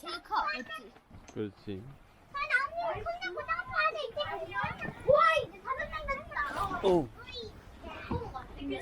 제일 커, 맞지? 그렇지. 나무 손에 고장파한테 이제 와 이제 다섯 명 됐다. 오. 이제